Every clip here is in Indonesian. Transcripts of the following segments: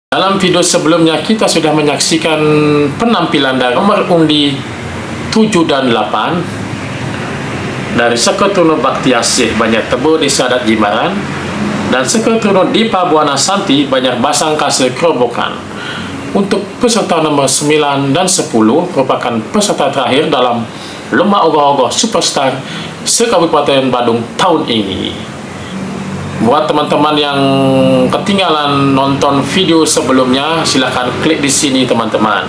Dalam video sebelumnya kita sudah menyaksikan penampilan dari nomor undi 7 dan 8 dari Seketuno Bakti Asih Banjar Tebo Desa Adat Jimbaran dan Seketuno Dipa Buana Santi Banjar Basang Kase Kerobokan. Untuk peserta nomor 9 dan 10 merupakan peserta terakhir dalam Lomba Ogoh-Ogoh Superstar se-Kabupaten Badung tahun ini. Buat teman-teman yang ketinggalan nonton video sebelumnya, silahkan klik di sini teman-teman.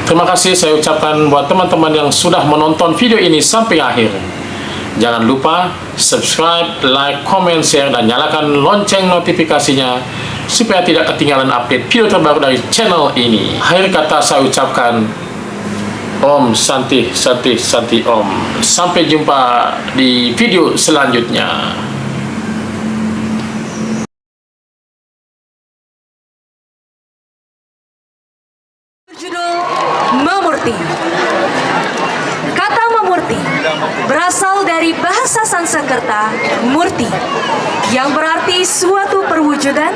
Terima kasih saya ucapkan buat teman-teman yang sudah menonton video ini sampai akhir. Jangan lupa subscribe, like, comment, share, dan nyalakan lonceng notifikasinya supaya tidak ketinggalan update video terbaru dari channel ini. Akhir kata saya ucapkan Om Santi Santi Santi Om. Sampai jumpa di video selanjutnya. Judul Mamurti. Kata Mamurti berasal dari bahasa Sanskerta Murti, yang berarti suatu perwujudan,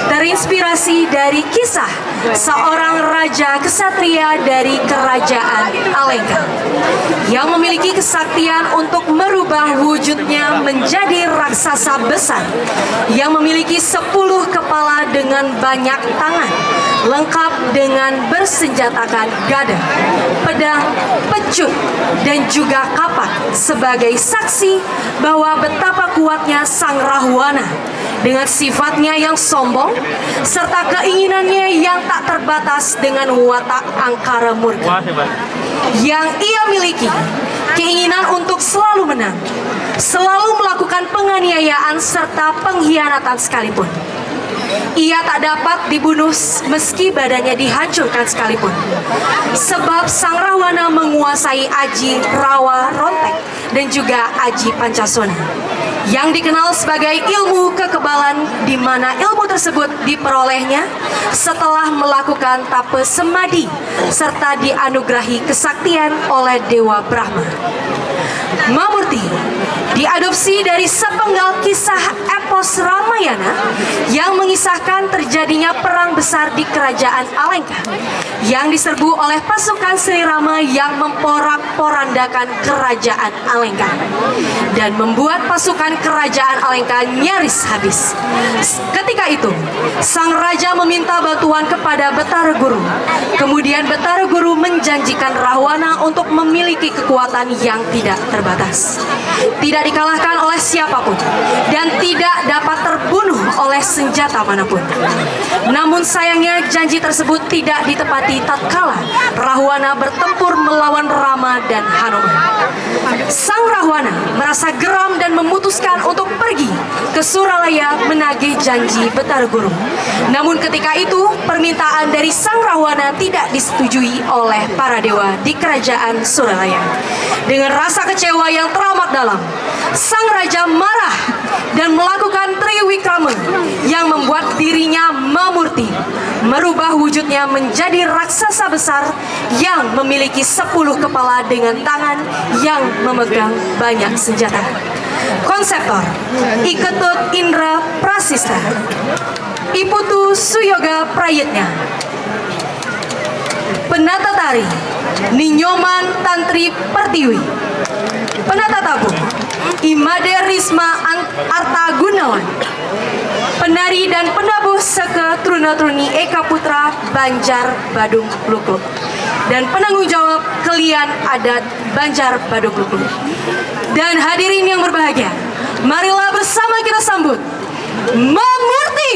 terinspirasi dari kisah seorang raja kesatria dari kerajaan Alengka yang memiliki kesaktian untuk merubah wujudnya menjadi raksasa besar yang memiliki 10 kepala dengan banyak tangan, lengkap dengan bersenjatakan gada, pedang, pecut, dan juga kapak sebagai saksi bahwa betapa kuatnya sang Rahwana dengan sifatnya yang sombong serta keinginannya yang tak terbatas dengan watak angkara murka yang ia miliki, keinginan untuk selalu menang, selalu melakukan penganiayaan serta pengkhianatan sekalipun. Ia tak dapat dibunuh meski badannya dihancurkan sekalipun, sebab sang Rahwana menguasai aji Rawa Rontek dan juga aji Pancasona yang dikenal sebagai ilmu kekebalan, di mana ilmu tersebut diperolehnya setelah melakukan tape semadi serta dianugerahi kesaktian oleh Dewa Brahma. Mamurti diadopsi dari sepenggal kisah epos Ramayana yang mengisahkan terjadinya perang besar di kerajaan Alengka yang diserbu oleh pasukan Sri Rama yang memporak-porandakan kerajaan Alengka dan membuat pasukan kerajaan Alengka nyaris habis. Ketika itu, sang raja meminta bantuan kepada Betara Guru. Kemudian Betara Guru menjanjikan Rahwana untuk memiliki kekuatan yang tidak terbatas, tidak dikalahkan oleh siapapun, dan tidak dapat terbunuh oleh senjata manapun. Namun sayangnya janji tersebut tidak ditepati tatkala Rahwana bertempur melawan Rama dan Hanuman. Sang Rahwana merasa geram dan memutuskan untuk pergi ke Suralaya menagih janji Betara Guru. Namun ketika itu permintaan dari sang Rahwana tidak disetujui oleh para dewa di kerajaan Suralaya. Dengan rasa kecewa yang teramat dalam, sang raja marah dan melakukan triwikrama yang membuat dirinya Mamurti merubah wujudnya menjadi raksasa besar yang memiliki 10 kepala dengan tangan yang memegang banyak senjata. Konseptor Iketut Indra Prasista, Iputu Suyoga Prayitnya. Penata tari Ninyoman Tantri Pertiwi. Penata tabuh Imade Risma Arta Gunawan. Penari dan penabuh Seke Truna-Truni Eka Putra Banjar Badung Lukluk. Dan penanggung jawab Kelian Adat Banjar Badung Lukluk. Dan hadirin yang berbahagia, marilah bersama kita sambut Mamurti.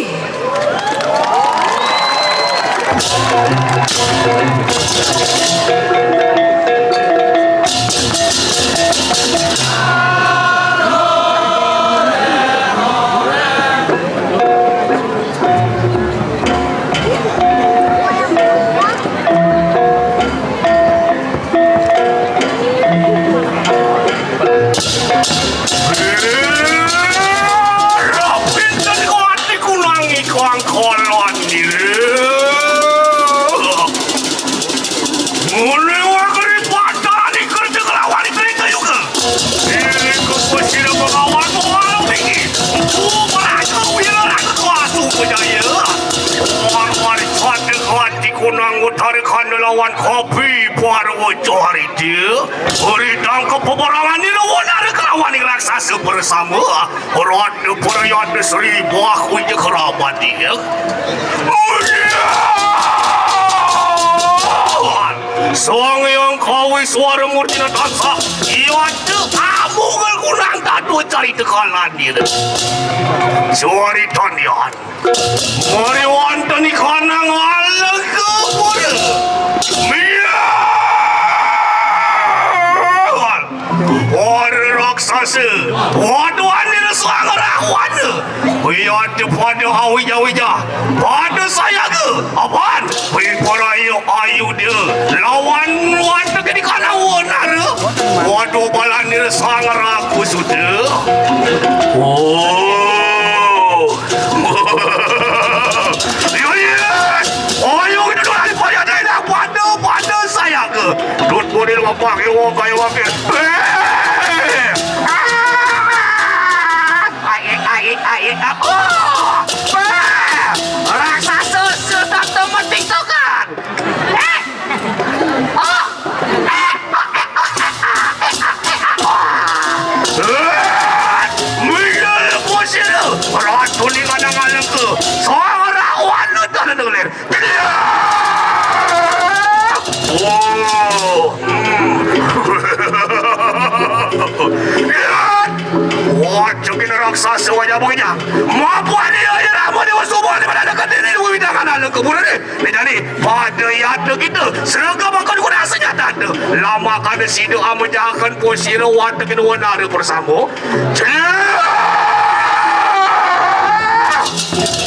Mulai waktu ini patah di kerja kelawan lawan kopi Parwo hari dia beridang ke peperangan ini wanar kelawan yang raksasa bersama Rod perayaan seribu aku je kerabat dia Sang yang kawin suara murtina dansa ia kamu kurang tadu cari tekalan dia suari tanian mari wantani kanang ala ke boleh Pada raksasa Pada anil sanggarawan Biar pada awija-wija Pada saya ke Apaan Pada ayu dia Lawan Wanda ke di kanan wanar Pada balanil sanggaraku sudah Oh Ayo kita doa di payah dah pada saya ke Dut boleh wapak kayu wakil raksasa sedang teman tiktokan minal posir ratu ni kadang-kadang ke seorang wanita tak ada dengar Wah, cukin raksasa wajah begini. Mampu dia je ramu dia semua ni mana dekat diri lu bidang anak keburan ni. Ni jadi pada yada kita seragam akan guna senjata ada. Lama kada sida menjahakan posisi watak kita wanara bersama.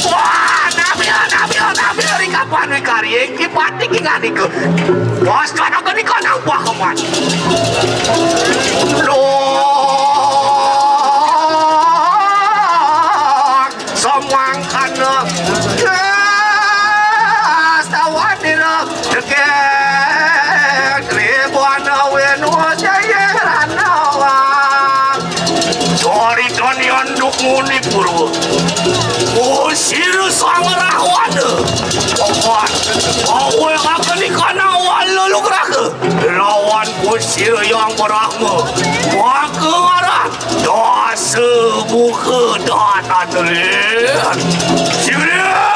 Wah, nabi hari kapan ni karya ki pati ki ngani ke. Bos kan akan ikan apa kawan. Semangkana Sawadira Deket Ribuana Wenua Jayaranawa Sorry Tony Anduk Muni Puru Usir Sanggarawana Owan Awe akan ikana wala lu geraka Lawan usir yang berahma Maka arah Dosa buka datan lihat Siapa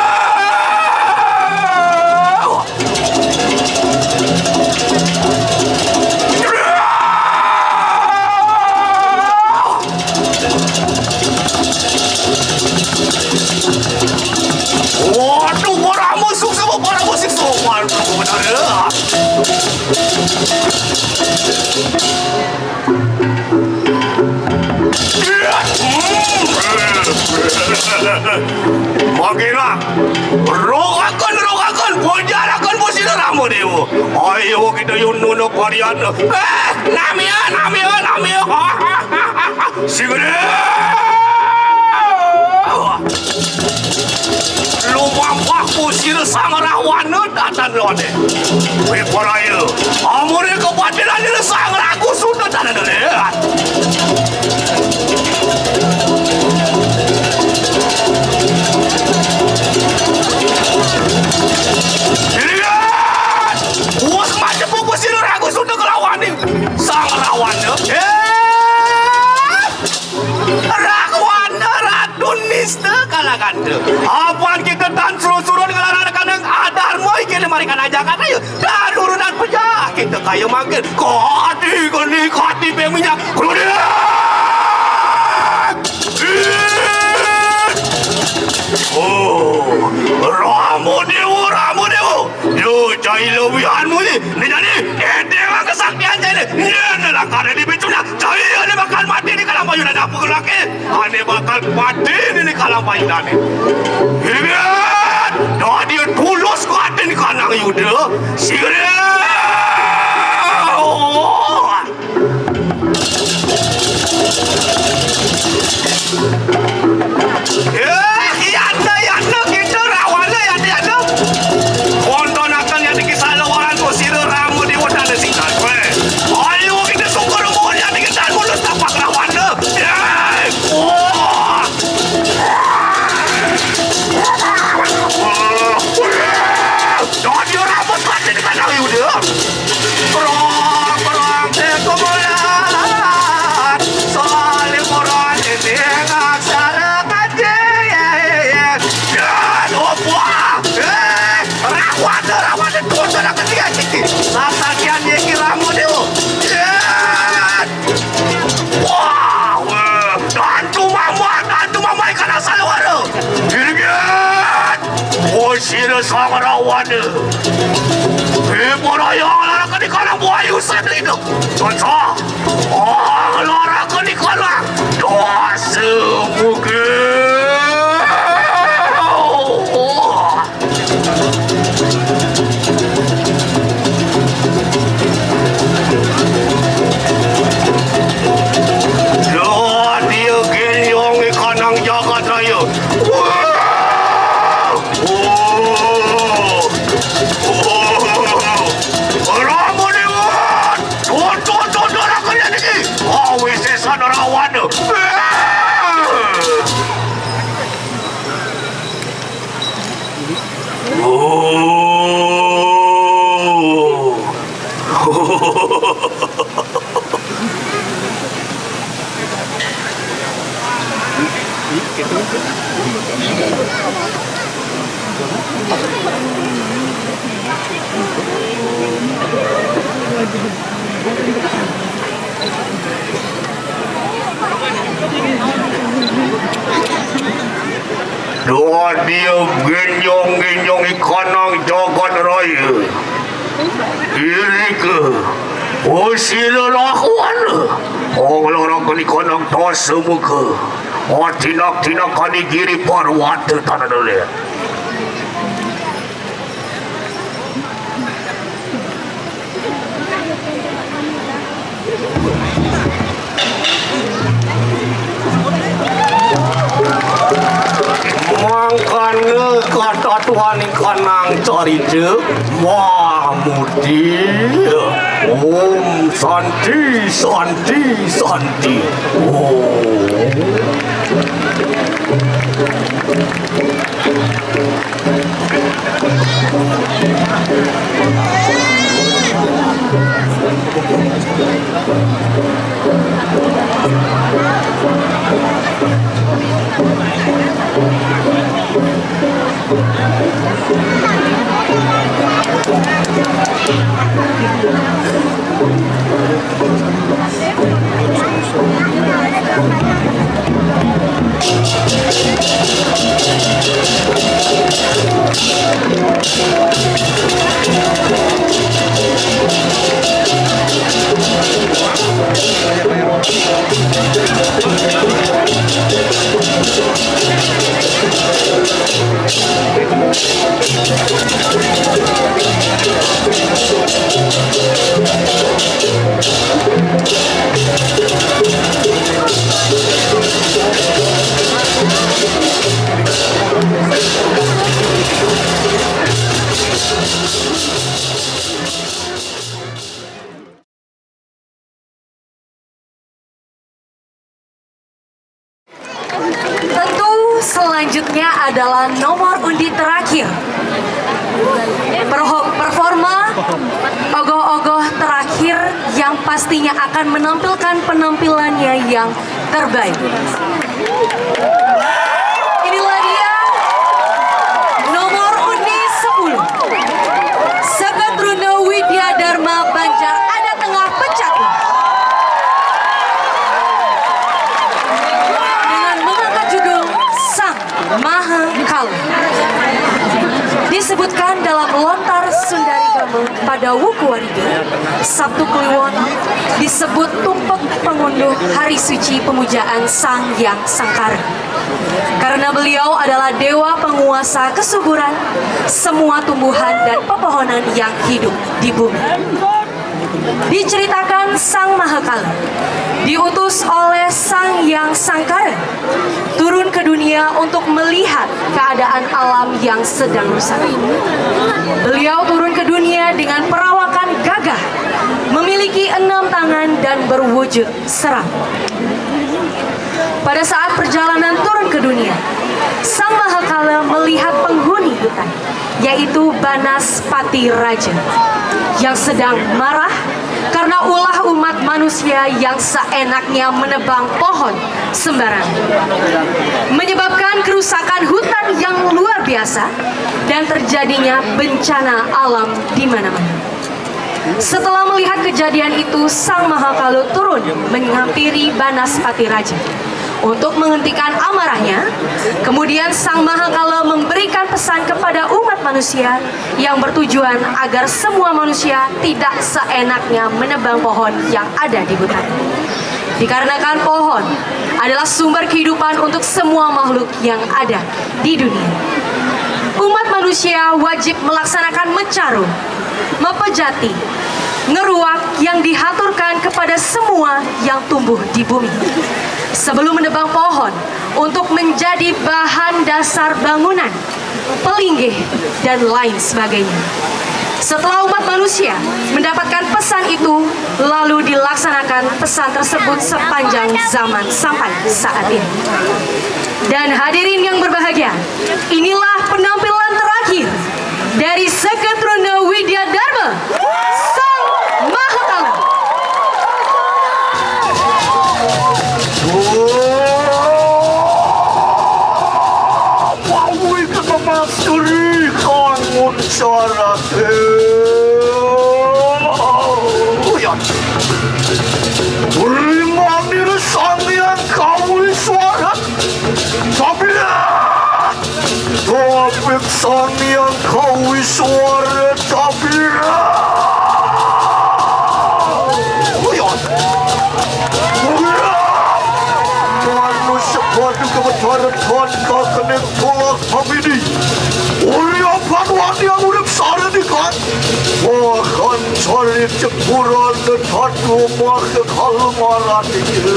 waduh, orang musuh semua para musik semua benar ya. Makinlah rogakan pojarakan musik ramu dewa. Ayo kita yunun parian. Namia. Sigre. Lumampah kusir sanggarawana datan lode. Wih paraya. Amore kebatilan ini sanggaraku sudah datan lode. Lihat! Uas macam buku sini ragu sudah kelawan ni. Sanggarawana. Raguana ratun nista kalakan tu. Apaan kita tan suruh-suruh dengan anak-anak adar moi kita marikan ajakan ayo. Dan urunan pejah kita kaya makin. Kati minyak. Kemudian. Oh, ramu dewa. Yo, cai lebihanmu ni. Ni jadi, dewa kesaktian jadi. Ni adalah kada di bicunya. Cai ada bakal mati di kalang bayu dan apa kelaki. Ane bakal mati di kalang bayu dan ni. Lihat, dah dia tulus kuat di kalang yuda. Sigre. Yana kita rawana yana. Konton akan yang dikisah lawan posisi ramu di wadah singkat. Ayo kita sungguh rumah yang dikisah mulut tapak rawana. Jadi rambut mati di kanan yuda. sila sang rawana. Iborayang larakan di kalang buayu sedih itu. Contoh, larakan di kalang doa semugil. Doa dia genyong-genyong ikanang jagat raya. Diri ke sila lakuan. Larakan ikanang dosa muka. Tinak-tinakan giri parwata tanah dulu. Mangkana kata Tuhan ikanang carita Mahmudi. Om Santi Santi Santi. Selanjutnya adalah nomor undi terakhir. Performa ogoh-ogoh terakhir yang pastinya akan menampilkan penampilannya yang terbaik. Inilah dia nomor undi 10. Sahabat Runa Widya Dharma Banjar ada tengah pecat. Dengan mengangkat judul Sang Maha Kala. Disebutkan dalam lontar Sundari Gama pada Wuku Wariga, Sabtu Kliwon disebut tumpek pengunduh hari suci pemujaan Sang Hyang Sangkara. Karena beliau adalah dewa penguasa kesuburan semua tumbuhan dan pepohonan yang hidup di bumi. Diceritakan Sang Mahakala diutus oleh Sang Hyang Sangkara turun ke dunia untuk melihat keadaan alam yang sedang rusak. Beliau turun ke dunia dengan perawakan gagah, memiliki 6 tangan dan berwujud seram. Pada saat perjalanan turun ke dunia, Sang Mahakala melihat penghuni hutan, yaitu Banaspati Raja, yang sedang marah karena ulah umat manusia yang seenaknya menebang pohon sembarangan, menyebabkan kerusakan hutan yang luar biasa dan terjadinya bencana alam di mana-mana. Setelah melihat kejadian itu, Sang Mahakala turun menghampiri Banaspati Raja, Untuk menghentikan amarahnya, kemudian Sang Mahakala memberikan pesan kepada umat manusia yang bertujuan agar semua manusia tidak seenaknya menebang pohon yang ada di hutan. Dikarenakan pohon adalah sumber kehidupan untuk semua makhluk yang ada di dunia. Umat manusia wajib melaksanakan mencaru, mepejati, ngeruak yang dihaturkan kepada semua yang tumbuh di bumi. Sebelum menebang pohon untuk menjadi bahan dasar bangunan, pelinggih, dan lain sebagainya. Setelah umat manusia mendapatkan pesan itu, lalu dilaksanakan pesan tersebut sepanjang zaman sampai saat ini. Dan hadirin yang berbahagia, inilah penampilan terakhir dari Seketruna Widyadharma, Sang Mahakala. Bawi ka mamasturi kangon sarate. Yan. Terima diri sangyan kawi suara. Sabila. Topik sangyan kawi suara sabila. Yan. Sepatu kebetulan kau kena tolak habidi. Ulia panuan yang urip sara di kan. Makan cari cepuran dan hatu maka kalmaran itu.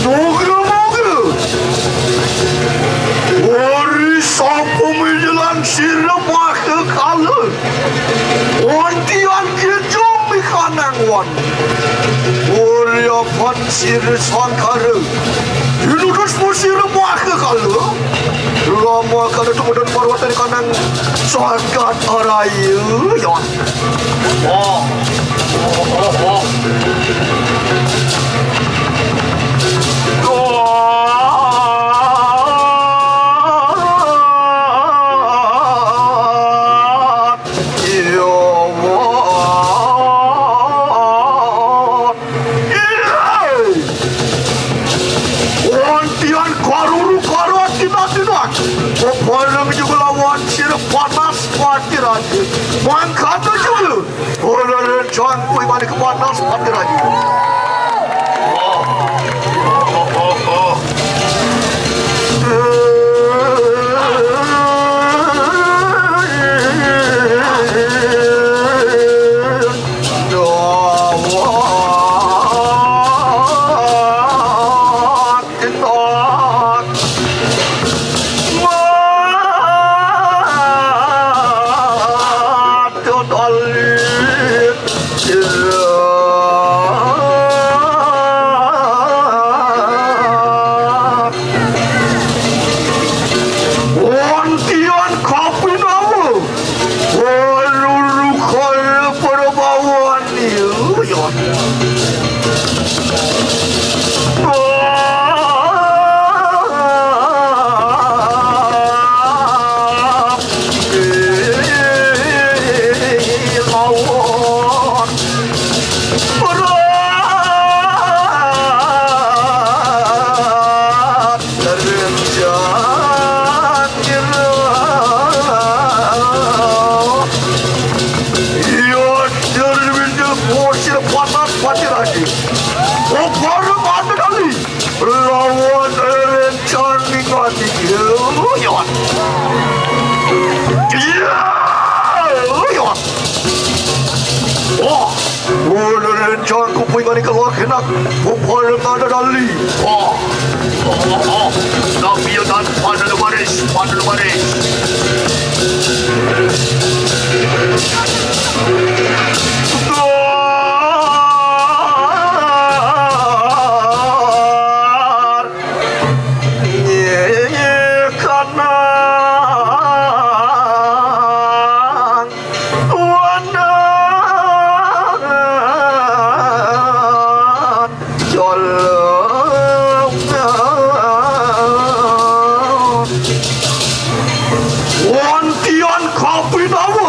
Moga-moga. Wari sapu menjelang sirah maka kalah. Wantian kejut kanangwan Urya pansir sangkara Hinudus musir muaka kala Lama kala tumudan marwatan kanang Sagat araya Ya panas patir aja, mangkat juga. Orang rencang pui balik panas patir aja. Jangan kupui bani keluar kena kupul ada dali. Tapi dan pada baris. Wantian kopi tahu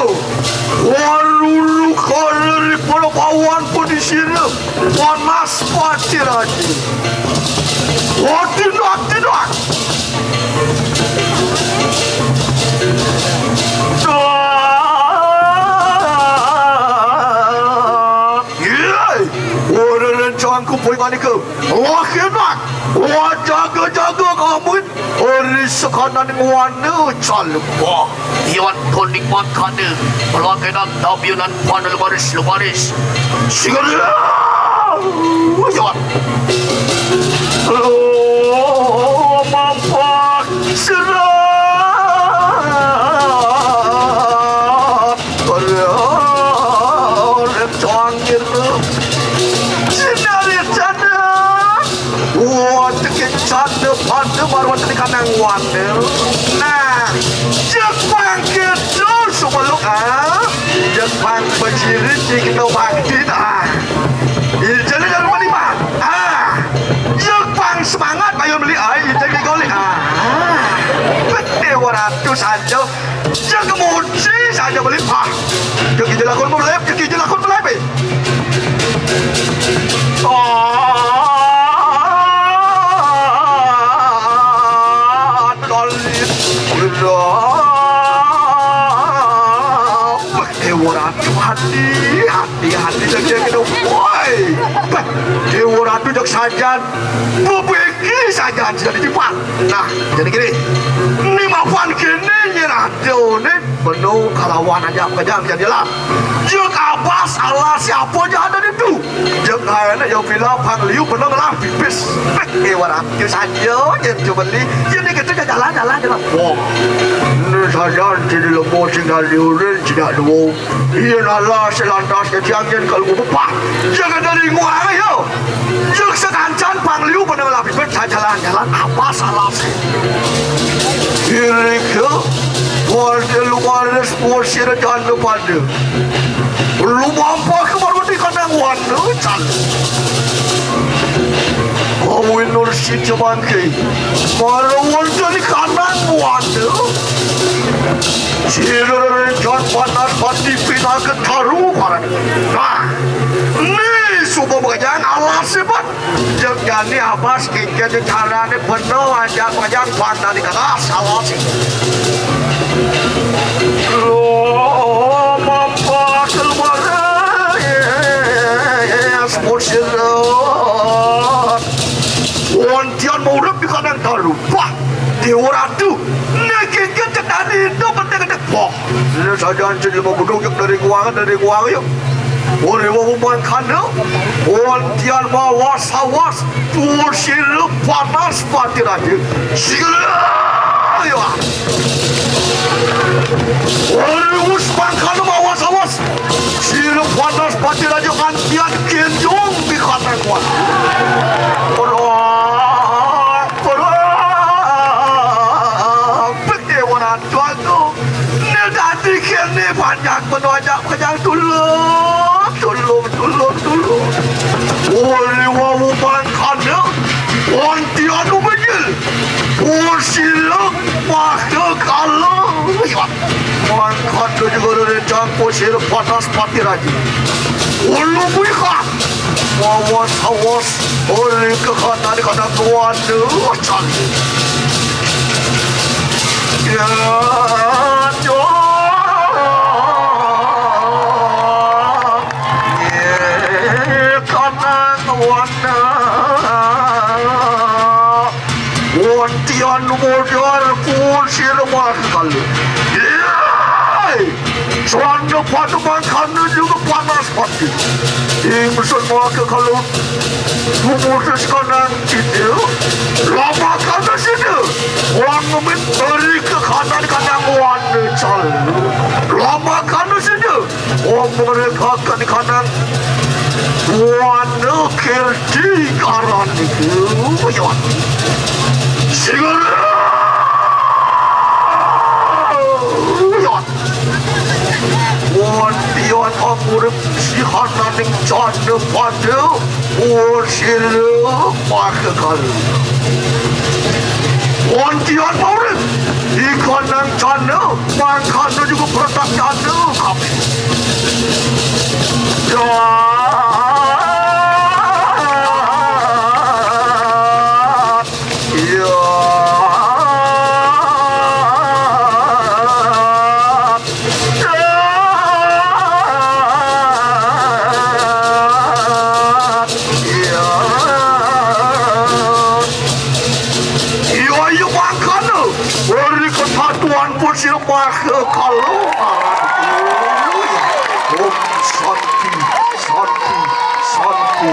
dengan ni ke. Wakilak. Wah jaga-jaga kamu. Ori sekanan wana calwa. Iwan konik makane. Pelakanan tabiunan panel baris. Sigala. Iwan. Oh, mampak serah. Orang cangir tu. Sinari canda. Wah, tekin canda pada baru tekan yang wana. Nah, Jepang kita sebelum Jepang berciri kita bakti dah. Jadi jangan mana mak. Jepang semangat bayar beli air jadi golek. Betul orang saja. Jangan muci saja beli pak. Jadi jelakon mulai, hati saja kita boy. Dewa ratu jak sajan, bebeki saja jadi cepat. Nah, jadi gini, ni maafan kini nyerah ni penuh kalawan aja kejam jadilah. Jek apa salah siapa je ada itu. Jek kayaknya yang film pangliu penuh lah pipis. Dewa ratu saja yang cuba beli, jadi kita jalan. Wah, ni saja jadi lembu tinggal diurin tidak dua. Ia nalar selantas kejangan kalau bupa. Jangan dari nguang yo. Jek sekancan pangliu penuh lah pipis jalan apa salah sih? Ini ke warga luar responsi jangan lupa deh. Lu mampu kemarin di kandang warna jalan. Kau inursi cebangkai, marawal jadi kandang warna. Ciri jangan panas pasti pindah ke taruh karan. Nah, ni semua pekerjaan Allah sebab. Jangan ni abas kikir di cara ni penuh aja pekerjaan pandai di keras Allah sih. Lo mampu keluar sponsor. Wantian mau lebih kadang terlupa. Dewa ratu, nak kikir tadi itu penting. Wah, ini saja jadi mau berdongkak dari guang yuk. Orang orang kandang, wantian mau was, pusir panas pati raja. Segala, ya. Orang usman kandang mau was, sir panas pati raja wantian kenjong di kandang kuat. Ini banyak penojak kejang tolong. Oleh wawan kanda, wantian ubedil, posilak maka kalah. Wan kanda juga rencang posil panas pati raji. Ulu buika, awas, oleh kekana di kandang tuan macam. Ya, wantian modal pusir mahal. Soalnya pada makanan juga panas pasti. Ini semua kalau memutus kanan itu, lama kanan situ. Orang memberi ke kanan warna cal. Lama kanan situ, orang mereka kanan warna kerti karan itu. Segala. Wantian amur sihanan yang janda pada Ursir makakal. Wantian amur ikan yang janda makan juga pertak janda kami. semua kekeluaran. Om Santi, Santi, Santi.